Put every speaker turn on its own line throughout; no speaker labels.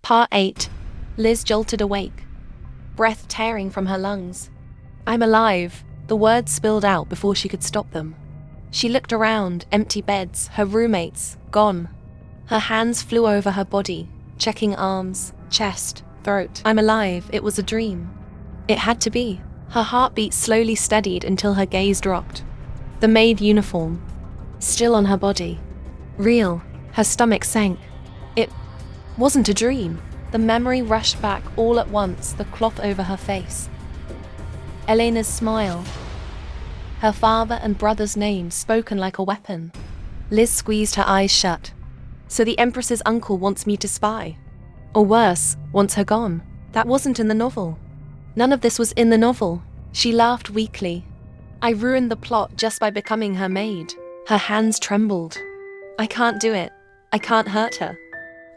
Part 8. Liz jolted awake, breath tearing from her lungs. "I'm alive," the words spilled out before she could stop them. She looked around, empty beds, her roommates, gone. Her hands flew over her body, checking arms, chest, throat. "I'm alive, it was a dream." It had to be. Her heartbeat slowly steadied until her gaze dropped. The maid uniform, still on her body. Real. Her stomach sank. It wasn't a dream. The memory rushed back all at once, the cloth over her face. Elena's smile. Her father and brother's names spoken like a weapon. Liz squeezed her eyes shut. So the Empress's uncle wants me to spy. Or worse, wants her gone. That wasn't in the novel. None of this was in the novel. She laughed weakly. I ruined the plot just by becoming her maid. Her hands trembled. I can't do it. I can't hurt her.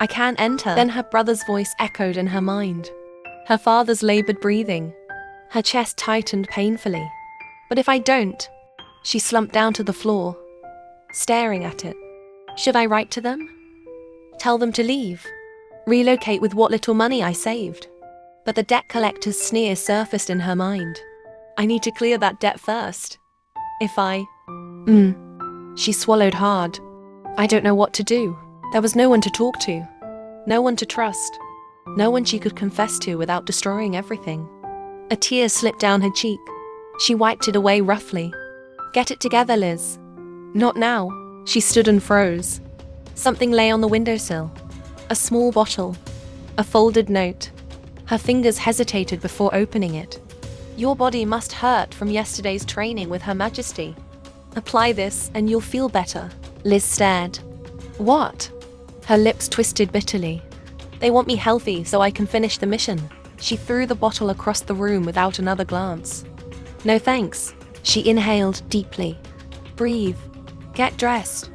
I can't end her. Then her brother's voice echoed in her mind. Her father's labored breathing. Her chest tightened painfully. But if I don't? She slumped down to the floor, staring at it. Should I write to them? Tell them to leave? Relocate with what little money I saved? But the debt collector's sneer surfaced in her mind. I need to clear that debt first. If I... She swallowed hard. I don't know what to do. There was no one to talk to. No one to trust. No one she could confess to without destroying everything. A tear slipped down her cheek. She wiped it away roughly. Get it together, Liz. Not now. She stood and froze. Something lay on the windowsill. A small bottle. A folded note. Her fingers hesitated before opening it. Your body must hurt from yesterday's training with Her Majesty. Apply this and you'll feel better. Liz stared. What? Her lips twisted bitterly. They want me healthy so I can finish the mission. She threw the bottle across the room without another glance. No thanks. She inhaled deeply. Breathe. Get dressed.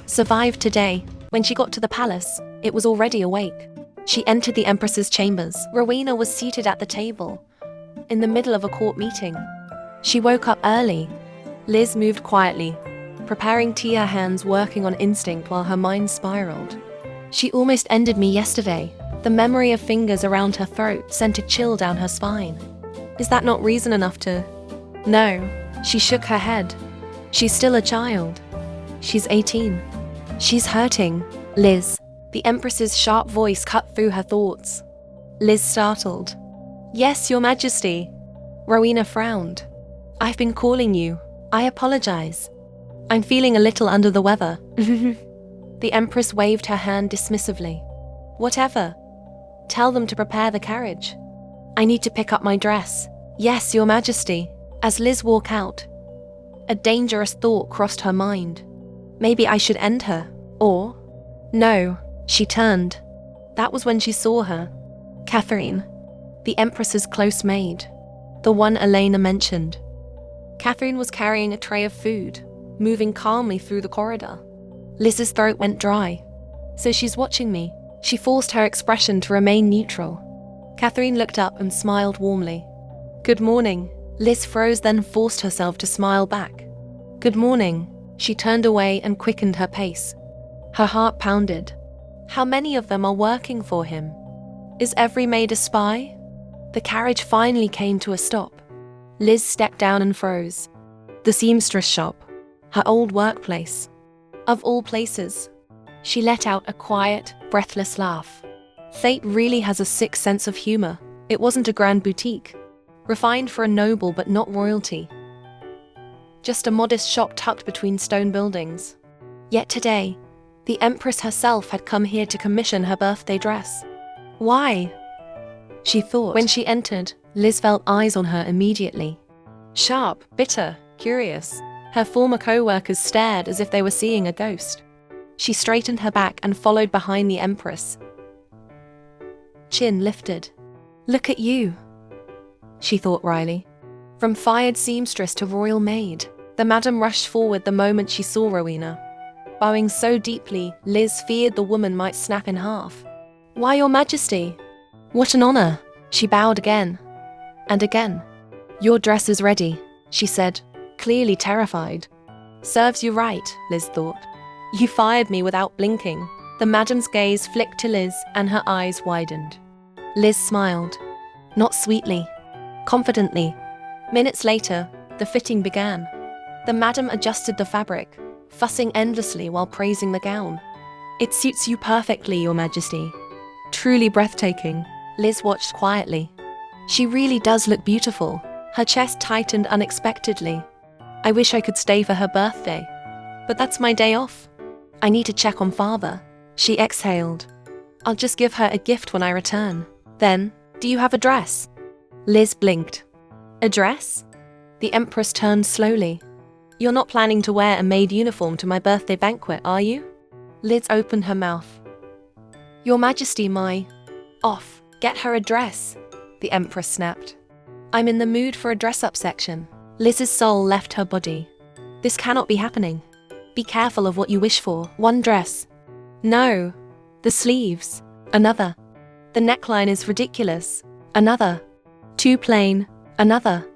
Survive today. When she got to the palace, it was already awake. She entered the Empress's chambers. Rowena was seated at the table, in the middle of a court meeting. She woke up early. Liz moved quietly, preparing tea, her hands working on instinct while her mind spiraled. She almost ended me yesterday. The memory of fingers around her throat sent a chill down her spine. Is that not reason enough to... No. She shook her head. She's still a child. She's 18. She's hurting. Liz. The Empress's sharp voice cut through her thoughts. Liz startled. Yes, Your Majesty. Rowena frowned. I've been calling you. I apologize. I'm feeling a little under the weather. The Empress waved her hand dismissively. Whatever. Tell them to prepare the carriage. I need to pick up my dress. Yes, Your Majesty. As Liz walked out, a dangerous thought crossed her mind. Maybe I should end her. Or... No. She turned. That was when she saw her. Catherine. The Empress's close maid. The one Elena mentioned. Catherine was carrying a tray of food, moving calmly through the corridor. Liz's throat went dry. So she's watching me. She forced her expression to remain neutral. Catherine looked up and smiled warmly. Good morning. Liz froze, then forced herself to smile back. Good morning. She turned away and quickened her pace. Her heart pounded. How many of them are working for him? Is every maid a spy? The carriage finally came to a stop. Liz stepped down and froze. The seamstress shop. Her old workplace. Of all places. She let out a quiet, breathless laugh. Fate really has a sick sense of humor. It wasn't a grand boutique. Refined for a noble but not royalty. Just a modest shop tucked between stone buildings. Yet today, the Empress herself had come here to commission her birthday dress. Why? She thought. When she entered, Liz felt eyes on her immediately. Sharp, bitter, curious. Her former co-workers stared as if they were seeing a ghost. She straightened her back and followed behind the Empress. Chin lifted. Look at you, she thought wryly. From fired seamstress to royal maid, the madam rushed forward the moment she saw Rowena. Bowing so deeply, Liz feared the woman might snap in half. Why, Your Majesty? What an honor. She bowed again. And again. Your dress is ready, she said, clearly terrified. Serves you right, Liz thought. You fired me without blinking. The madam's gaze flicked to Liz and her eyes widened. Liz smiled. Not sweetly. Confidently. Minutes later, the fitting began. The madam adjusted the fabric, fussing endlessly while praising the gown. It suits you perfectly, Your Majesty. Truly breathtaking. Liz watched quietly. She really does look beautiful. Her chest tightened unexpectedly. I wish I could stay for her birthday. But that's my day off. I need to check on father. She exhaled. I'll just give her a gift when I return. Then, do you have a dress? Liz blinked. A dress? The Empress turned slowly. You're not planning to wear a maid uniform to my birthday banquet, are you? Liz opened her mouth. Your Majesty, my... Off. Get her a dress. The Empress snapped. I'm in the mood for a dress-up section. Liz's soul left her body. This cannot be happening. Be careful of what you wish for. One dress. No. The sleeves. Another. The neckline is ridiculous. Another. Too plain. Another.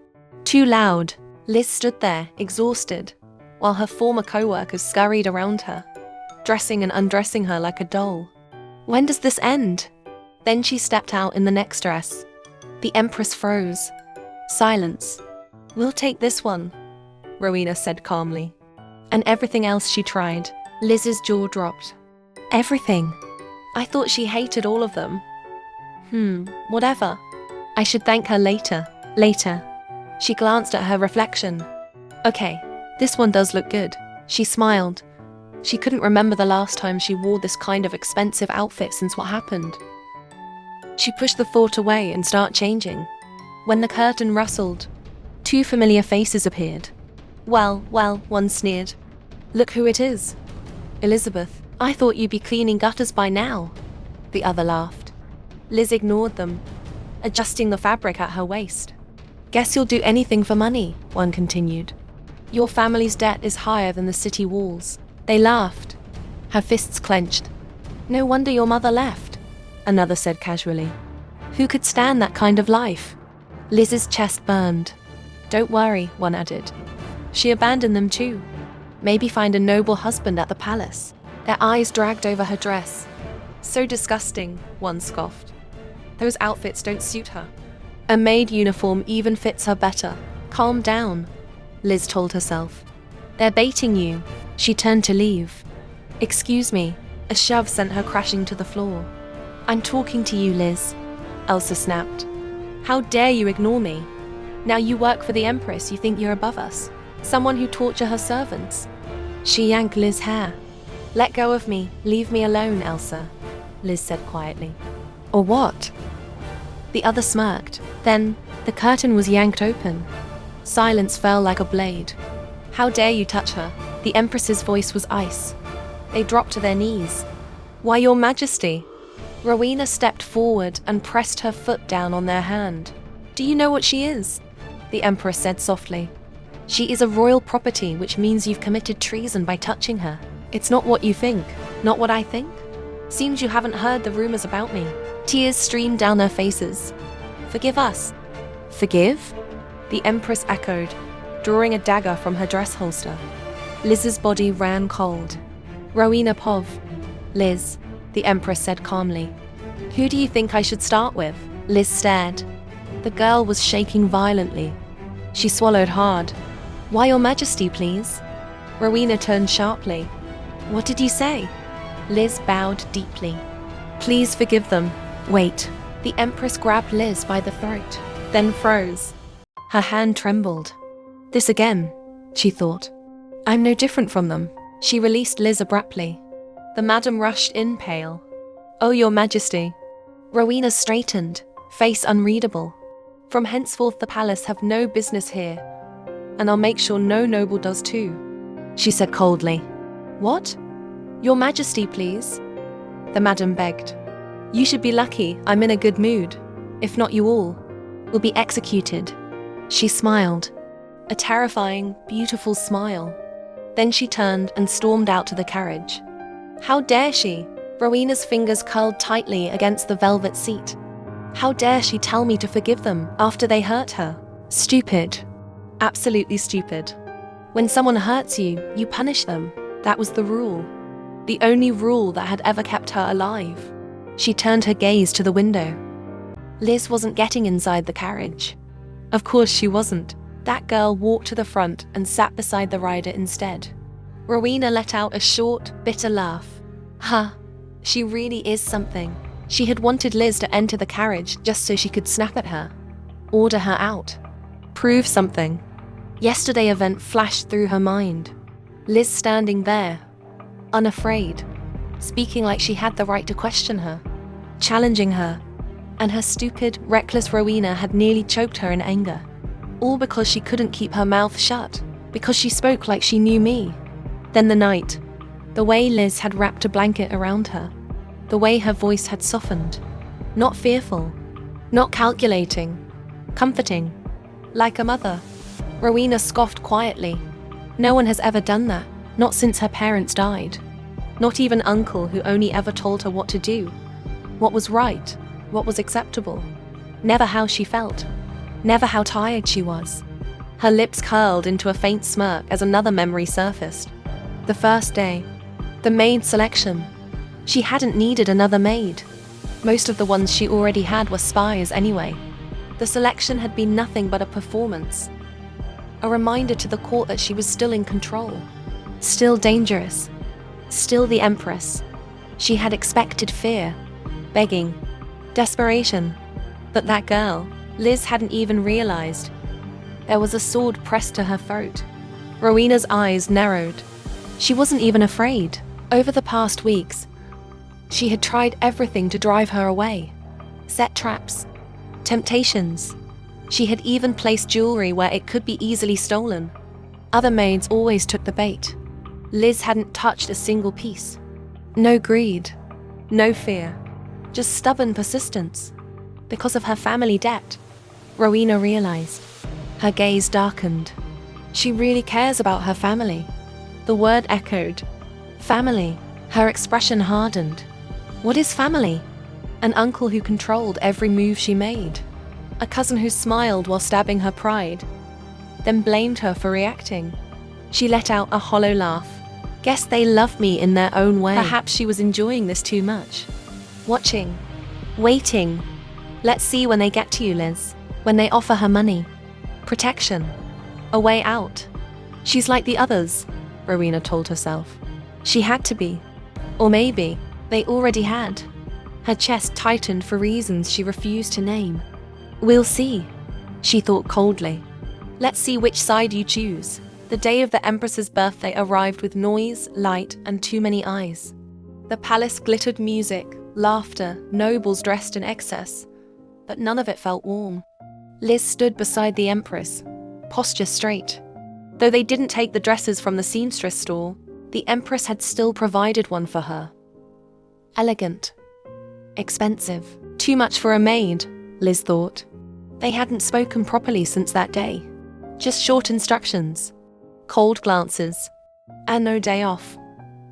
Too loud. Liz stood there, exhausted, while her former co-workers scurried around her, dressing and undressing her like a doll. When does this end? Then she stepped out in the next dress. The Empress froze. Silence. We'll take this one, Rowena said calmly. And everything else she tried. Liz's jaw dropped. Everything. I thought she hated all of them. Whatever. I should thank her later. Later. She glanced at her reflection. Okay, this one does look good. She smiled. She couldn't remember the last time she wore this kind of expensive outfit since what happened. She pushed the thought away and started changing. When the curtain rustled, two familiar faces appeared. Well, one sneered. Look who it is. Elizabeth, I thought you'd be cleaning gutters by now. The other laughed. Liz ignored them, adjusting the fabric at her waist. Guess you'll do anything for money, one continued. Your family's debt is higher than the city walls. They laughed. Her fists clenched. No wonder your mother left, another said casually. Who could stand that kind of life? Liz's chest burned. Don't worry, one added. She abandoned them too. Maybe find a noble husband at the palace. Their eyes dragged over her dress. So disgusting, one scoffed. Those outfits don't suit her. A maid uniform even fits her better. Calm down, Liz told herself. They're baiting you. She turned to leave. Excuse me. A shove sent her crashing to the floor. I'm talking to you, Liz, Elsa snapped. How dare you ignore me? Now you work for the Empress, you think you're above us. Someone who torture her servants. She yanked Liz's hair. Let go of me. Leave me alone, Elsa, Liz said quietly. Or what? The other smirked. Then, the curtain was yanked open. Silence fell like a blade. How dare you touch her? The Empress's voice was ice. They dropped to their knees. Why, Your Majesty? Rowena stepped forward and pressed her foot down on their hand. Do you know what she is? The Empress said softly. She is a royal property, which means you've committed treason by touching her. It's not what you think, not what I think. Seems you haven't heard the rumors about me. Tears streamed down their faces. Forgive us. Forgive? The Empress echoed, drawing a dagger from her dress holster. Liz's body ran cold. Rowena Pov. Liz, the Empress said calmly. Who do you think I should start with? Liz stared. The girl was shaking violently. She swallowed hard. Why, Your Majesty, please? Rowena turned sharply. What did you say? Liz bowed deeply. Please forgive them. Wait. The Empress grabbed Liz by the throat, then froze. Her hand trembled. This again, she thought. I'm no different from them. She released Liz abruptly. The madam rushed in pale. Oh, Your Majesty. Rowena straightened, face unreadable. From henceforth the palace have no business here, and I'll make sure no noble does too, she said coldly. What? Your Majesty, please? The madam begged. You should be lucky I'm in a good mood. If not, you all will be executed. She smiled. A terrifying, beautiful smile. Then she turned and stormed out to the carriage. How dare she? Rowena's fingers curled tightly against the velvet seat. How dare she tell me to forgive them after they hurt her? Stupid. Absolutely stupid. When someone hurts you, you punish them. That was the rule. the only rule that had ever kept her alive. She turned her gaze to the window. Liz wasn't getting inside the carriage. Of course she wasn't. That girl walked to the front and sat beside the rider instead. Rowena let out a short, bitter laugh. Huh, she really is something. She had wanted Liz to enter the carriage just so she could snap at her, order her out, prove something. Yesterday's event flashed through her mind. Liz standing there, unafraid, speaking like she had the right to question her, challenging her, and her stupid, reckless Rowena had nearly choked her in anger. All because she couldn't keep her mouth shut, because she spoke like she knew me. Then the night, the way Liz had wrapped a blanket around her, the way her voice had softened, not fearful, not calculating, comforting, like a mother. Rowena scoffed quietly. No one has ever done that, not since her parents died. Not even Uncle, who only ever told her what to do, what was right, what was acceptable. Never how she felt, never how tired she was. Her lips curled into a faint smirk as another memory surfaced. The first day, the maid selection. She hadn't needed another maid. Most of the ones she already had were spies anyway. The selection had been nothing but a performance. A reminder to the court that she was still in control. Still dangerous. Still the Empress. She had expected fear, begging, desperation. But that girl, Liz hadn't even realized. There was a sword pressed to her throat. Rowena's eyes narrowed. She wasn't even afraid. Over the past weeks, she had tried everything to drive her away. Set traps, temptations. She had even placed jewelry where it could be easily stolen. Other maids always took the bait. Liz hadn't touched a single piece. No greed, no fear, just stubborn persistence. Because of her family debt, Rowena realized. Her gaze darkened. She really cares about her family. The word echoed. Family. Her expression hardened. What is family? An uncle who controlled every move she made. A cousin who smiled while stabbing her pride, then blamed her for reacting. She let out a hollow laugh. Guess they love me in their own way. Perhaps she was enjoying this too much. Watching. Waiting. Let's see when they get to you, Liz. When they offer her money. Protection. A way out. She's like the others, Rowena told herself. She had to be. Or maybe they already had. Her chest tightened for reasons she refused to name. We'll see, she thought coldly. Let's see which side you choose. The day of the Empress's birthday arrived with noise, light, and too many eyes. The palace glittered music, laughter, nobles dressed in excess, but none of it felt warm. Liz stood beside the Empress, posture straight. Though they didn't take the dresses from the seamstress store, the Empress had still provided one for her. Elegant. Expensive. Too much for a maid, Liz thought. They hadn't spoken properly since that day. Just short instructions. Cold glances. And no day off.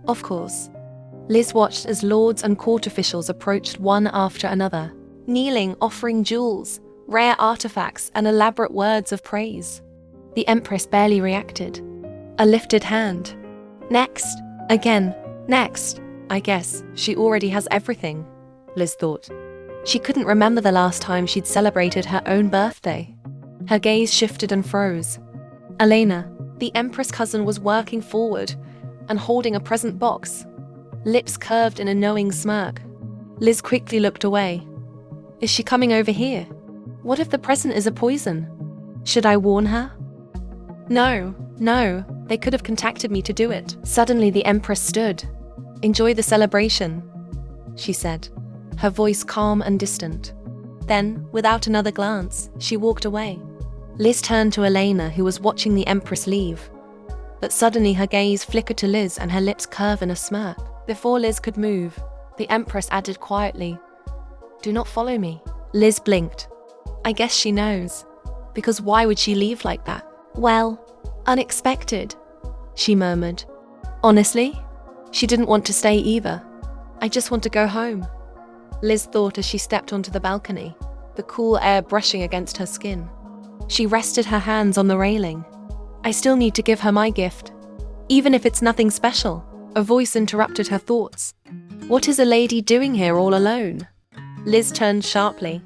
Of course. Liz watched as lords and court officials approached one after another, kneeling, offering jewels, rare artifacts, and elaborate words of praise. The Empress barely reacted. A lifted hand. Next. Again. Next. I guess she already has everything, Liz thought. She couldn't remember the last time she'd celebrated her own birthday. Her gaze shifted and froze. Elena, the Empress cousin, was working forward and holding a present box, lips curved in a knowing smirk. Liz quickly looked away. Is she coming over here? What if the present is a poison? Should I warn her? No, they could have contacted me to do it. Suddenly the Empress stood. Enjoy the celebration, she said, her voice calm and distant. Then, without another glance, she walked away. Liz turned to Elena, who was watching the Empress leave. But suddenly her gaze flickered to Liz and her lips curved in a smirk. Before Liz could move, the Empress added quietly, "Do not follow me." Liz blinked. I guess she knows. Because why would she leave like that? Well, unexpected, she murmured. Honestly, she didn't want to stay either. I just want to go home, Liz thought as she stepped onto the balcony, the cool air brushing against her skin. She rested her hands on the railing. I still need to give her my gift, even if it's nothing special. A voice interrupted her thoughts. What is a lady doing here all alone? Liz turned sharply.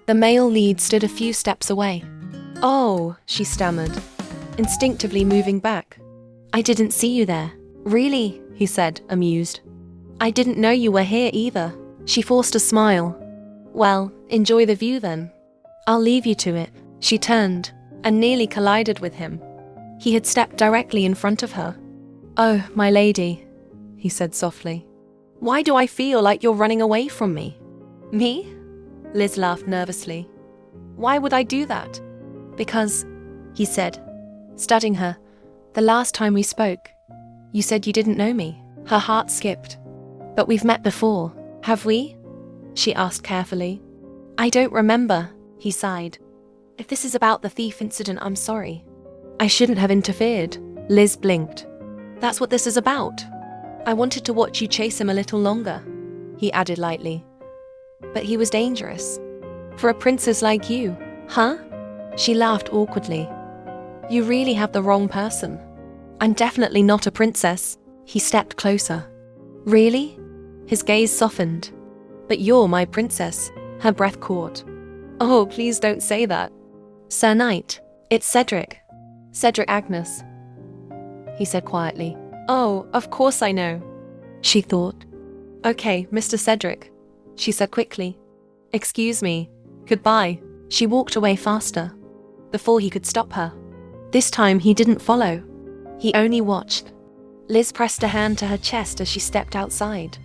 The male lead stood a few steps away. Oh, she stammered, instinctively moving back. I didn't see you there. Really? He said, amused. I didn't know you were here either. She forced a smile. Well, enjoy the view then. I'll leave you to it. She turned and nearly collided with him. He had stepped directly in front of her. Oh, my lady, he said softly. Why do I feel like you're running away from me? Me? Liz laughed nervously. Why would I do that? Because, he said, studying her, the last time we spoke, you said you didn't know me. Her heart skipped. But we've met before, have we? She asked carefully. I don't remember, he sighed. If this is about the thief incident, I'm sorry. I shouldn't have interfered. Liz blinked. That's what this is about. I wanted to watch you chase him a little longer, he added lightly. But he was dangerous. For a princess like you, huh? She laughed awkwardly. You really have the wrong person. I'm definitely not a princess. He stepped closer. Really? His gaze softened. But you're my princess, her breath caught. Oh, please don't say that. Sir Knight, it's Cedric. Cedric Agnes, he said quietly. Oh, of course I know, she thought. Okay, Mr. Cedric, she said quickly. Excuse me. Goodbye. She walked away faster, before he could stop her. This time he didn't follow. He only watched. Liz pressed a hand to her chest as she stepped outside.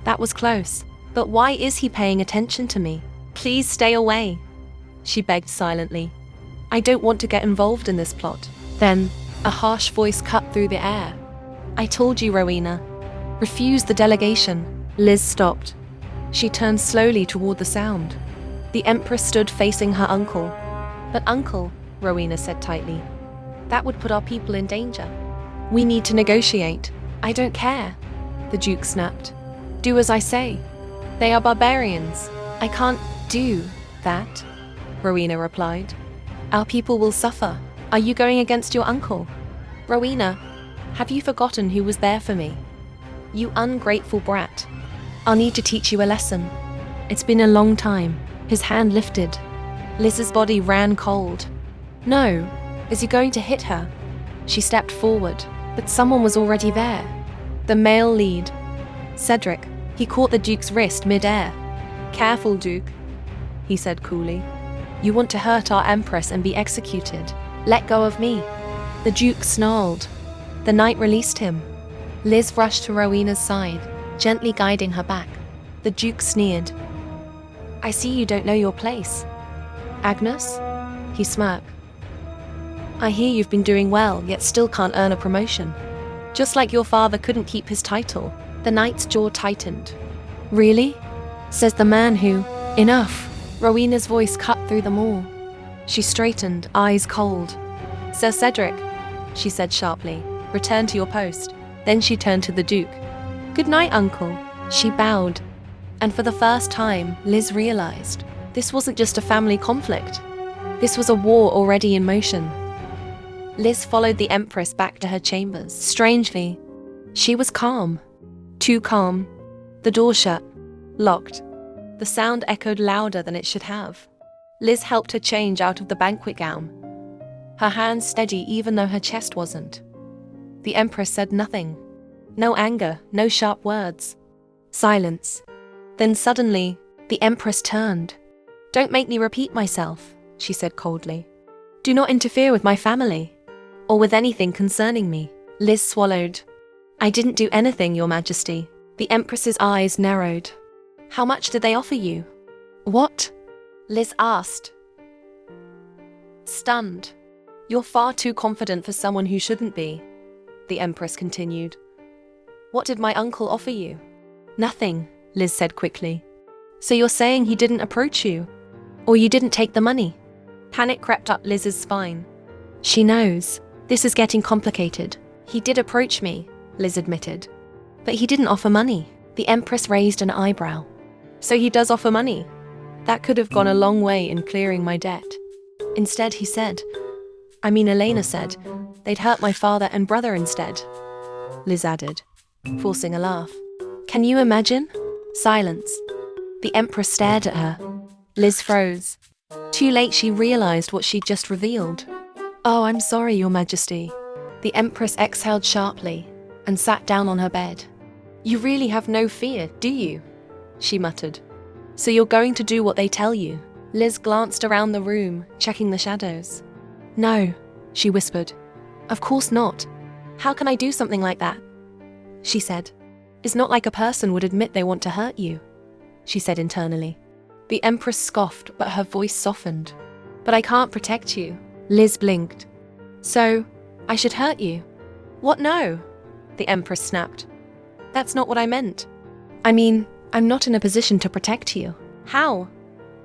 That was close. But why is he paying attention to me? Please stay away, she begged silently. I don't want to get involved in this plot. Then, a harsh voice cut through the air. I told you, Rowena. Refuse the delegation. Liz stopped. She turned slowly toward the sound. The Empress stood facing her uncle. But uncle, Rowena said tightly, that would put our people in danger. We need to negotiate. I don't care, the Duke snapped. Do as I say. They are barbarians. I can't do that, Rowena replied. Our people will suffer. Are you going against your uncle? Rowena, have you forgotten who was there for me? You ungrateful brat. I'll need to teach you a lesson. It's been a long time. His hand lifted. Liz's body ran cold. No, is he going to hit her? She stepped forward, but someone was already there. The male lead. Cedric. He caught the Duke's wrist mid-air. Careful, Duke, he said coolly. You want to hurt our Empress and be executed. Let go of me. The Duke snarled. The knight released him. Liz rushed to Rowena's side, gently guiding her back. The Duke sneered. I see you don't know your place. Agnes? He smirked. I hear you've been doing well, yet still can't earn a promotion. Just like your father couldn't keep his title. The knight's jaw tightened. Really? Says the man who... Enough. Rowena's voice cut through them all. She straightened, eyes cold. Sir Cedric, she said sharply, return to your post. Then she turned to the Duke. Good night, uncle. She bowed. And for the first time, Liz realized this wasn't just a family conflict. This was a war already in motion. Liz followed the Empress back to her chambers. Strangely, she was calm. Too calm. The door shut. Locked. The sound echoed louder than it should have. Liz helped her change out of the banquet gown. Her hands steady even though her chest wasn't. The Empress said nothing. No anger, no sharp words. Silence. Then suddenly, the Empress turned. Don't make me repeat myself, she said coldly. Do not interfere with my family, or with anything concerning me. Liz swallowed. I didn't do anything, Your Majesty. The Empress's eyes narrowed. How much did they offer you? What? Liz asked. Stunned. You're far too confident for someone who shouldn't be, the Empress continued. What did my uncle offer you? Nothing, Liz said quickly. So you're saying he didn't approach you? Or you didn't take the money? Panic crept up Liz's spine. She knows. This is getting complicated. He did approach me, Liz admitted. But he didn't offer money. The Empress raised an eyebrow. So he does offer money. That could have gone a long way in clearing my debt. Instead, he said, Elena said, they'd hurt my father and brother instead. Liz added. forcing a laugh. Can you imagine? Silence. The Empress stared at her. Liz froze. Too late she realized what she'd just revealed. Oh, I'm sorry, Your Majesty. The Empress exhaled sharply and sat down on her bed. You really have no fear, do you? She muttered. So you're going to do what they tell you? Liz glanced around the room, checking the shadows. No, she whispered. Of course not. How can I do something like that? She said. It's not like a person would admit they want to hurt you, she said internally. The Empress scoffed, but her voice softened. But I can't protect you. Liz blinked. So, I should hurt you? What, no? The Empress snapped. That's not what I meant. I mean, I'm not in a position to protect you. How?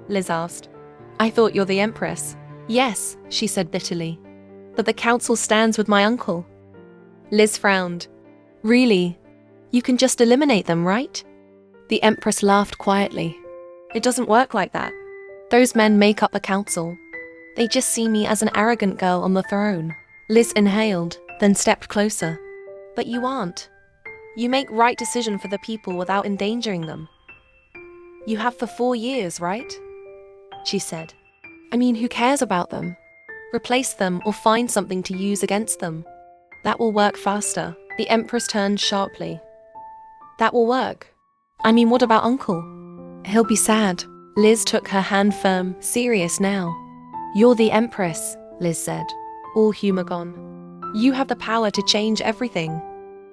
Liz asked. I thought you're the Empress. Yes, she said bitterly. But the council stands with my uncle. Liz frowned. Really? You can just eliminate them, right? The Empress laughed quietly. It doesn't work like that. Those men make up the council. They just see me as an arrogant girl on the throne. Liz inhaled, then stepped closer. But you aren't. You make right decision for the people without endangering them. You have for 4 years, right? She said. I mean, who cares about them? Replace them or find something to use against them. That will work faster. The Empress turned sharply. That will work. I mean, what about Uncle? He'll be sad. Liz took her hand firm, serious now. You're the Empress, Liz said, all humor gone. You have the power to change everything.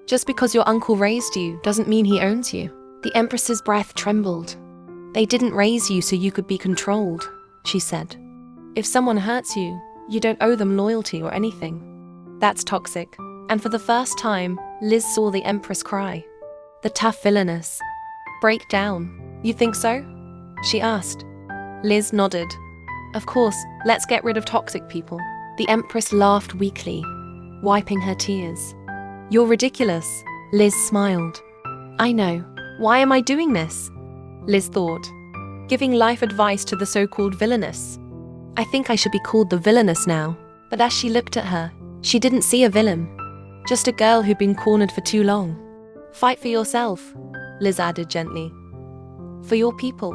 Just because your uncle raised you doesn't mean he owns you. The Empress's breath trembled. They didn't raise you so you could be controlled, she said. If someone hurts you, you don't owe them loyalty or anything. That's toxic. And for the first time, Liz saw the Empress cry. The tough villainess. Break down. You think so? She asked. Liz nodded. Of course, let's get rid of toxic people. The Empress laughed weakly, wiping her tears. You're ridiculous. Liz smiled. I know. Why am I doing this? Liz thought. Giving life advice to the so-called villainess. I think I should be called the villainess now. But as she looked at her, she didn't see a villain. Just a girl who'd been cornered for too long. Fight for yourself, Liz added gently. For your people.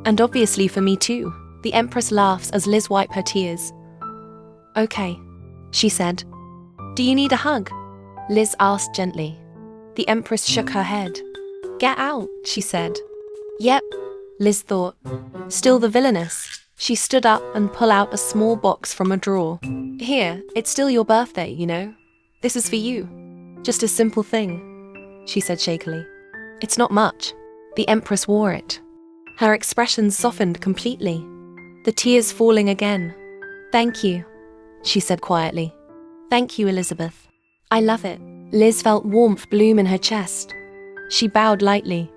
And obviously for me too. The Empress laughs as Liz wiped her tears. Okay, she said. Do you need a hug? Liz asked gently. The Empress shook her head. Get out, she said. Yep, Liz thought. Still the villainess. She stood up and pulled out a small box from a drawer. Here, it's still your birthday, you know. This is for you. Just a simple thing, she said shakily. It's not much. The Empress wore it. Her expression softened completely, the tears falling again. Thank you, she said quietly. Thank you, Elizabeth. I love it. Liz felt warmth bloom in her chest. She bowed lightly.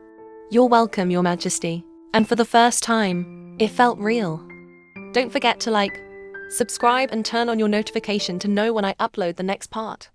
You're welcome, Your Majesty. And for the first time, it felt real. Don't forget to subscribe and turn on your notification to know when I upload the next part.